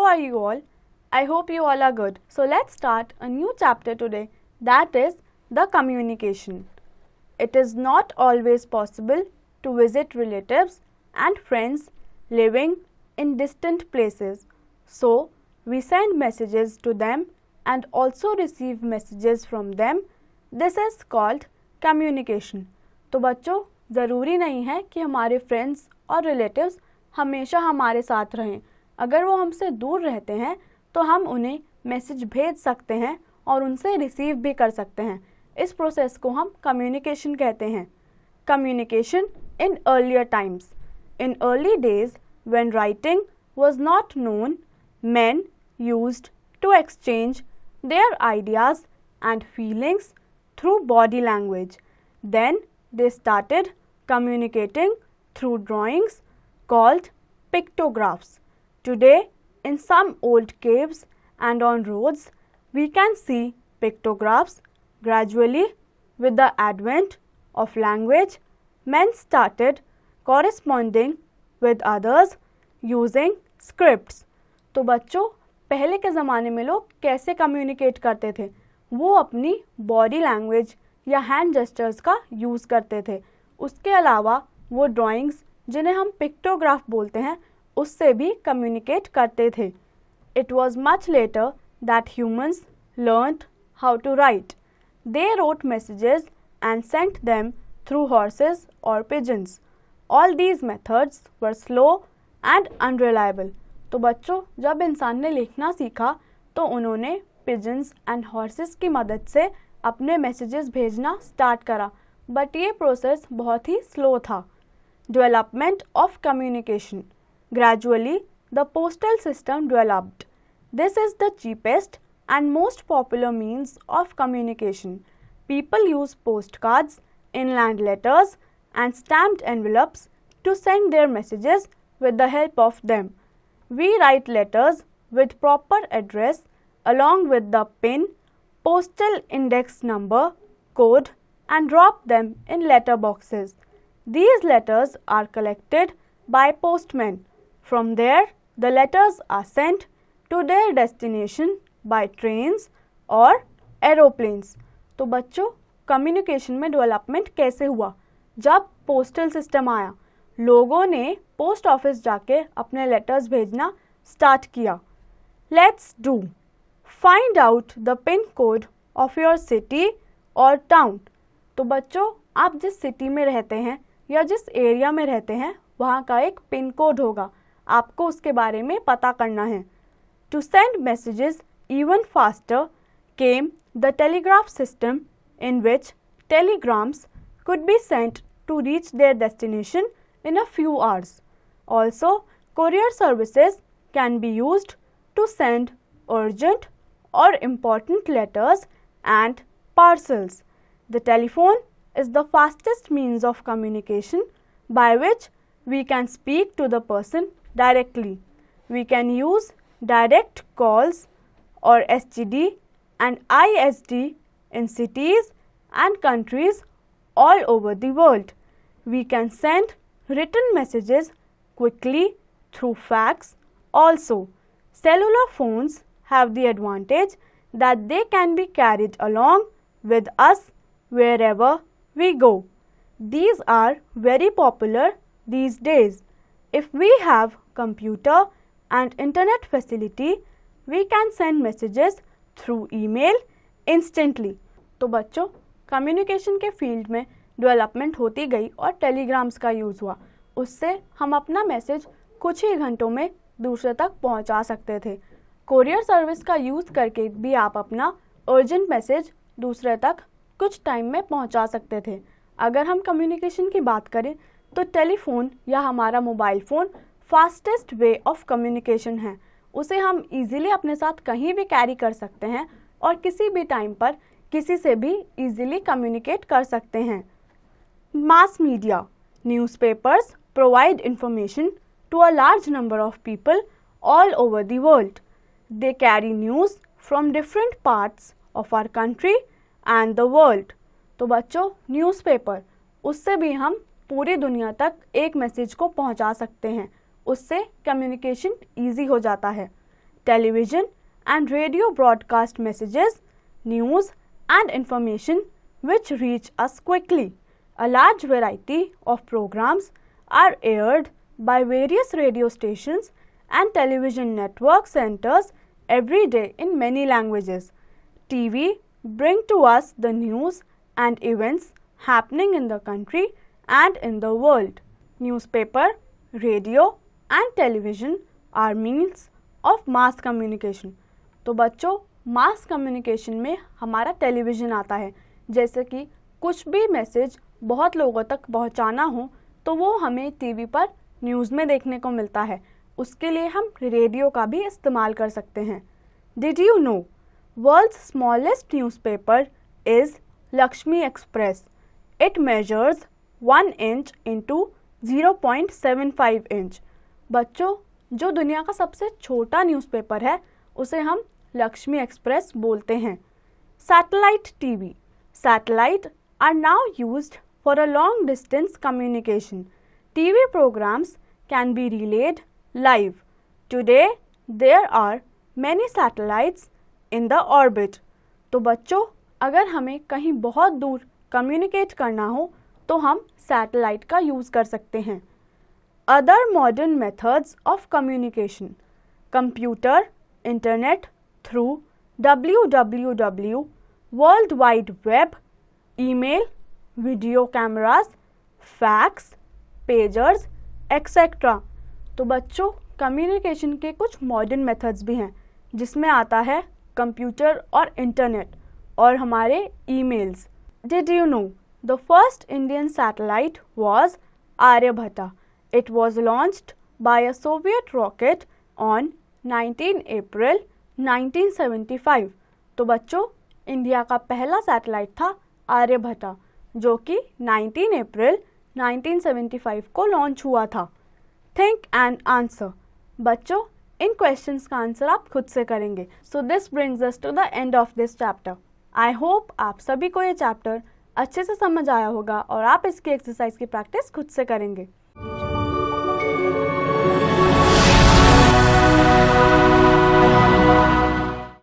are you all? I hope you all are good. So let's start a new chapter today, that is the communication. It is not always possible to visit relatives and friends living in distant places. So we send messages to them and also receive messages from them. This is called communication. तो बच्चों, ज़रूरी नहीं है कि हमारे friends और relatives हमेशा हमारे साथ रहें. अगर वो हमसे दूर रहते हैं तो हम उन्हें मैसेज भेज सकते हैं और उनसे रिसीव भी कर सकते हैं. इस प्रोसेस को हम कम्युनिकेशन कहते हैं. Communication in earlier times. In early days when writing was not known, men used to exchange their ideas and feelings through body language. Then they started communicating through drawings called pictographs. Today, in some old caves and on roads, we can see pictographs. Gradually, with the advent of language, men started corresponding with others using scripts. तो बच्चों, पहले के ज़माने में लोग कैसे communicate करते थे? वो अपनी बॉडी लैंग्वेज या हैंड जेस्चर्स का यूज़ करते थे. उसके अलावा वो ड्राइंग्स, जिन्हें हम पिक्टोग्राफ बोलते हैं, उससे भी कम्युनिकेट करते थे. It was much later that humans learned how to write. They wrote messages and sent them through horses और pigeons. All these methods were slow and unreliable. तो बच्चों, जब इंसान ने लिखना सीखा तो उन्होंने पिजन्स एंड हॉर्सेस की मदद से अपने मैसेजेस भेजना स्टार्ट करा, बट ये प्रोसेस बहुत ही स्लो था. Development of communication. Gradually the postal system developed. This is the cheapest and most popular means of communication. People use post cards, inland letters and stamped envelopes to send their messages with the help of them. We write letters with proper address along with the PIN, postal index number, code and drop them in letter boxes. These letters are collected by postmen. From there, the letters are sent to their destination by trains or aeroplanes. तो बच्चों, communication में development कैसे हुआ? जब postal system आया, लोगों ने post office जाके अपने लेटर्स भेजना स्टार्ट किया. Let's do. Find out the pin code of your city और टाउन. तो बच्चों, आप जिस सिटी में रहते हैं या जिस एरिया में रहते हैं, वहाँ का एक पिन कोड होगा. आपको उसके बारे में पता करना है. To send messages even faster came the telegraph system in which telegrams could be sent to reach their destination in a few hours. Also, courier services can be used to send urgent or important letters and parcels. The telephone is the fastest means of communication by which we can speak to the person directly. We can use direct calls or STD and ISD in cities and countries all over the world. We can send written messages quickly through fax also. Cellular phones have the advantage that they can be carried along with us wherever we go. These are very popular these days. If we have computer and internet facility, we can send messages through email instantly. तो बच्चों, communication के field में development होती गई और telegrams का use हुआ. उससे हम अपना मैसेज कुछ ही घंटों में दूसरे तक पहुंचा सकते थे. कोरियर सर्विस का यूज़ करके भी आप अपना अर्जेंट मैसेज दूसरे तक कुछ टाइम में पहुंचा सकते थे. अगर हम कम्युनिकेशन की बात करें तो टेलीफोन या हमारा mobile phone fastest way of communication है. उसे हम इजीली अपने साथ कहीं भी कैरी कर सकते हैं और किसी भी टाइम पर किसी से भी इजीली कम्युनिकेट कर सकते हैं. Mass media. Newspapers provide information to a large number of people all over the world. They carry news from different parts of our country and the world. तो बच्चों, न्यूज़पेपर, उससे भी हम पूरी दुनिया तक एक मैसेज को पहुंचा सकते हैं. उससे कम्युनिकेशन ईजी हो जाता है. television and radio broadcast messages, news and information which reach us quickly. A large variety of programs are aired by various radio stations and television network centers every day in many languages. TV bring to us the news and events happening in the country and in the world. Newspaper, radio and television are means of mass communication. तो बच्चों mass communication में हमारा television आता है. जैसे कि कुछ भी मैसेज बहुत लोगों तक पहुंचाना हो तो वो हमें टीवी पर न्यूज़ में देखने को मिलता है. उसके लिए हम रेडियो का भी इस्तेमाल कर सकते हैं. Did you know world's smallest newspaper is Lakshmi Express. It measures 1 inch into 0.75 inch. बच्चों जो दुनिया का सबसे छोटा न्यूज़पेपर है उसे हम लक्ष्मी एक्सप्रेस बोलते हैं. Satellite TV. Satellite are now used for a long distance communication. TV programs can be relayed live. Today there are many satellites in the orbit. तो बच्चों अगर हमें कहीं बहुत दूर कम्युनिकेट करना हो तो हम सैटेलाइट का यूज़ कर सकते हैं. Other modern methods of communication. Computer, internet through www, World Wide Web, email, video cameras, fax, pagers, etc. तो बच्चों कम्युनिकेशन के कुछ मॉडर्न मेथड्स भी हैं जिसमें आता है कंप्यूटर और इंटरनेट और हमारे emails. Did you know the first Indian satellite was Aryabhata. It was launched by a Soviet rocket on 19 April 1975. तो बच्चों इंडिया का पहला सैटेलाइट था आर्यभट्टा जो कि 19 अप्रैल 1975 को लॉन्च हुआ था. Think and answer. बच्चों इन क्वेश्चंस का आंसर आप खुद से करेंगे. So this brings us to the end of this chapter. I hope आप सभी को ये चैप्टर अच्छे से समझ आया होगा और आप इसकी एक्सरसाइज की प्रैक्टिस खुद से करेंगे.